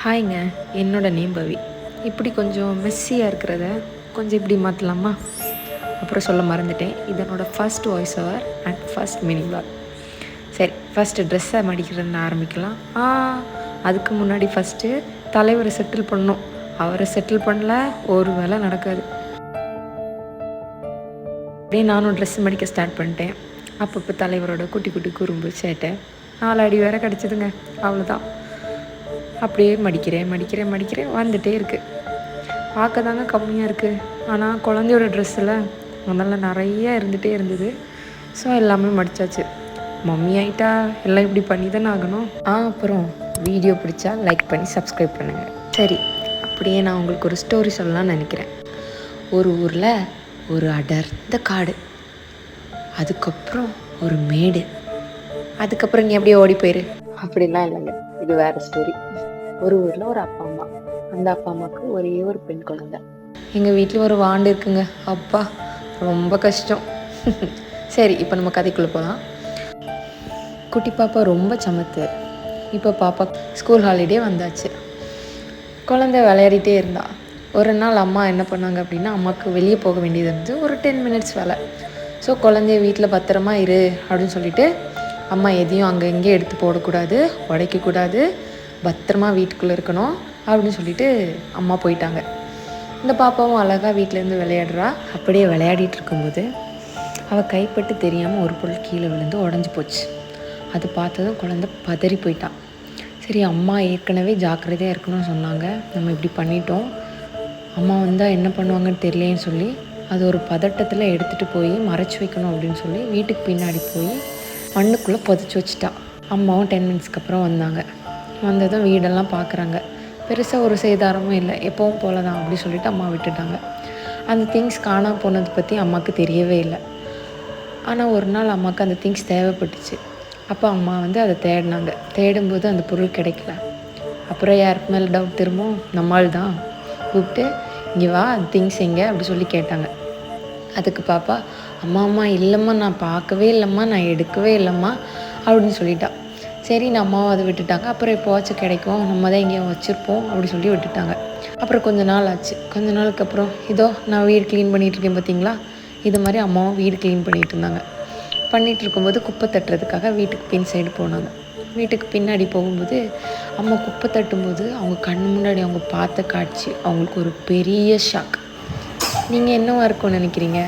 ஹாய்ங்க, என்னோட நேம் பவி. இப்படி கொஞ்சம் மெஸ்ஸியாக இருக்கிறத கொஞ்சம் இப்படி மாற்றலாமா? அப்புறம் சொல்ல மறந்துட்டேன், இதனோட first voice over and first mini vlog. சரி, ஃபஸ்ட்டு ட்ரெஸ்ஸை மடிக்கிறதுன்னு ஆரம்பிக்கலாம். அதுக்கு முன்னாடி ஃபஸ்ட்டு தலைவரை செட்டில் பண்ணணும். அவரை செட்டில் பண்ணல ஒரு வேலை நடக்காது. அப்படியே நானும் ட்ரெஸ் மடிக்க ஸ்டார்ட் பண்ணிட்டேன். அப்பப்போ தலைவரோட குட்டி குட்டி குறும்பு சேட்டை 4 அடி வேற கிடச்சிதுங்க. அவ்வளோதான். அப்படியே மடிக்கிறேன் வந்துகிட்டே இருக்குது. பார்க்க தாங்க கம்மியாக இருக்குது, ஆனால் குழந்தையோட ட்ரெஸ்ஸில் முதல்ல நிறைய இருந்துகிட்டே இருந்தது. ஸோ எல்லாமே மடித்தாச்சு. மம்மி ஆகிட்டா எல்லாம் இப்படி பண்ணி தானே ஆகணும். அப்புறம் வீடியோ பிடிச்சா லைக் பண்ணி சப்ஸ்கிரைப் பண்ணுங்கள். சரி, அப்படியே நான் உங்களுக்கு ஒரு ஸ்டோரி சொல்லலாம்னு நினைக்கிறேன். ஒரு ஊரில் ஒரு அடர்ந்த காடு, அதுக்கப்புறம் ஒரு மேடு, அதுக்கப்புறம் நீ அப்படியே ஓடி போயிரு. அப்படிலாம் இல்லைங்க, இது வேறு ஸ்டோரி. ஒரு ஊரில் ஒரு அப்பா அம்மா. அந்த அப்பா அம்மாவுக்கு ஒரே ஒரு பெண் குழந்தை. எங்கள் வீட்டில் ஒரு வாண்டு இருக்குங்க. அப்பா, ரொம்ப கஷ்டம். சரி, இப்போ நம்ம கதைக்குள்ளே போகலாம். குட்டி பாப்பா ரொம்ப சமத்து. இப்போ பாப்பா ஸ்கூல் ஹாலிடே வந்தாச்சு. குழந்தை விளையாடிட்டே இருந்தா. ஒரு நாள் அம்மா என்ன பண்ணாங்க அப்படின்னா, அம்மாவுக்கு வெளியே போக வேண்டியது இருந்து ஒரு 10 மினிட்ஸ் வேலை. ஸோ குழந்தைய வீட்டில் பத்திரமா இரு அப்படின்னு சொல்லிட்டு அம்மா எதையும் அங்கே இங்கே எடுத்து போடக்கூடாது, உடைக்கக்கூடாது, பத்திரமா வீட்டுக்குள்ளே இருக்கணும் அப்படின்னு சொல்லிட்டு அம்மா போயிட்டாங்க. இந்த பாப்பாவும் அழகாக வீட்டிலேருந்து விளையாடுறா. அப்படியே விளையாடிட்டு இருக்கும்போது அவள் கைப்பட்டு தெரியாமல் ஒரு பொருள் கீழே விழுந்து உடஞ்சி போச்சு. அது பார்த்ததும் குழந்தை பதறி போயிட்டான். சரி, அம்மா ஏற்கனவே ஜாக்கிரதையாக இருக்கணும்னு சொன்னாங்க, நம்ம இப்படி பண்ணிட்டோம், அம்மா வந்தால் என்ன பண்ணுவாங்கன்னு தெரியலேன்னு சொல்லி அது ஒரு பதட்டத்தில் எடுத்துகிட்டு போய் மறைச்சி வைக்கணும் அப்படின்னு சொல்லி வீட்டுக்கு பின்னாடி போய் மண்ணுக்குள்ளே புதைச்சி வச்சுட்டா. அம்மாவும் 10 மினிட்ஸ்க்கு அப்புறம் வந்தாங்க. வந்ததும் வீடெல்லாம் பார்க்குறாங்க. பெருசாக ஒரு சேதாரமும் இல்லை, எப்பவும் போல தான் அப்படி சொல்லிவிட்டு அம்மா விட்டுட்டாங்க. அந்த திங்ஸ் காணாமல் போனதை பற்றி அம்மாவுக்கு தெரியவே இல்லை. ஆனால் ஒரு நாள் அம்மாவுக்கு அந்த திங்ஸ் தேவைப்பட்டுச்சு. அப்போ அம்மா அதை தேடினாங்க. தேடும்போது அந்த பொருள் கிடைக்கல. அப்புறம் யாருக்கு மேலே டவுட் திரும்பவும் நம்மால் தான் கூப்பிட்டு, இங்கே வா, அந்த திங்ஸ் எங்கே அப்படி சொல்லி கேட்டாங்க. அதுக்கு பாப்பா, அம்மா இல்லைம்மா, நான் பார்க்கவே இல்லைம்மா, நான் எடுக்கவே இல்லைம்மா அப்படின்னு சொல்லிட்டா. சரி, அம்மாவும் அதை விட்டுட்டாங்க. அப்புறம் எப்போவாச்சும் கிடைக்கும், நம்ம தான் எங்கேயும் வச்சுருப்போம் அப்படி சொல்லி விட்டுட்டாங்க. அப்புறம் கொஞ்ச நாள் ஆச்சு. கொஞ்ச நாளுக்கு அப்புறம் இதோ நான் வீடு க்ளீன் பண்ணிகிட்ருக்கேன் பார்த்தீங்களா, இது மாதிரி அம்மாவும் வீடு க்ளீன் பண்ணிகிட்டு இருந்தாங்க. பண்ணிகிட்டு இருக்கும்போது குப்பை தட்டுறதுக்காக வீட்டுக்கு பின் சைடு போனாங்க. வீட்டுக்கு பின்னாடி போகும்போது அம்மா குப்பை தட்டும்போது அவங்க கண் முன்னாடி அவங்க பார்த்த காட்சி அவங்களுக்கு ஒரு பெரிய ஷாக். நீங்கள் என்னவா இருக்கும்னு நினைக்கிறீங்க?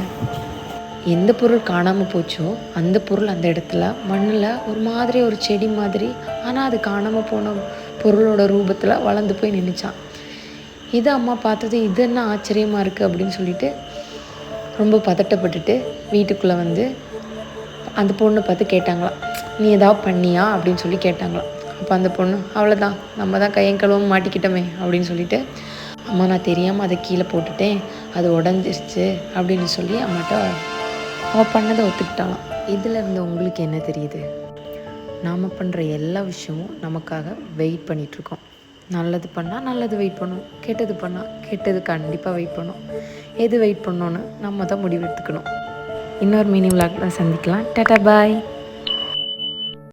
எந்த பொருள் காணாமல் போச்சோ அந்த பொருள் அந்த இடத்துல மண்ணில் ஒரு மாதிரி ஒரு செடி மாதிரி, ஆனால் அது காணாமல் போன பொருளோட ரூபத்தில் வளர்ந்து போய் நின்றுச்சான். இது அம்மா பார்த்தது, இது என்ன ஆச்சரியமாக இருக்குது அப்படின்னு சொல்லிட்டு ரொம்ப பதட்டப்பட்டுட்டு வீட்டுக்குள்ளே அந்த பொண்ணை பார்த்து கேட்டாங்களாம், நீ ஏதாவது பண்ணியா அப்படின்னு சொல்லி கேட்டாங்களாம். அப்போ அந்த பொண்ணு, அவ்வளோதான், நம்ம தான் கையங்கழுவும் மாட்டிக்கிட்டோமே அப்படின்னு சொல்லிட்டு, அம்மா நான் தெரியாமல் அதை கீழே போட்டுட்டேன், அது உடஞ்சிருச்சு அப்படின்னு சொல்லி அம்மாட்ட அவள் பண்ணதை ஒத்துக்கிட்டாலாம். இதில் இருந்து உங்களுக்கு என்ன தெரியுது? நாம் பண்ணுற எல்லா விஷயமும் நமக்காக வெயிட் பண்ணிகிட்ருக்கோம். நல்லது பண்ணால் நல்லது வெயிட் பண்ணும், கெட்டது பண்ணால் கெட்டது கண்டிப்பாக வெயிட் பண்ணும். எது வெயிட் பண்ணோன்னு நம்ம தான் முடிவு எடுத்துக்கணும். இன்னொரு மினி விளாக்ல சந்திக்கலாம். டாடா, பாய்.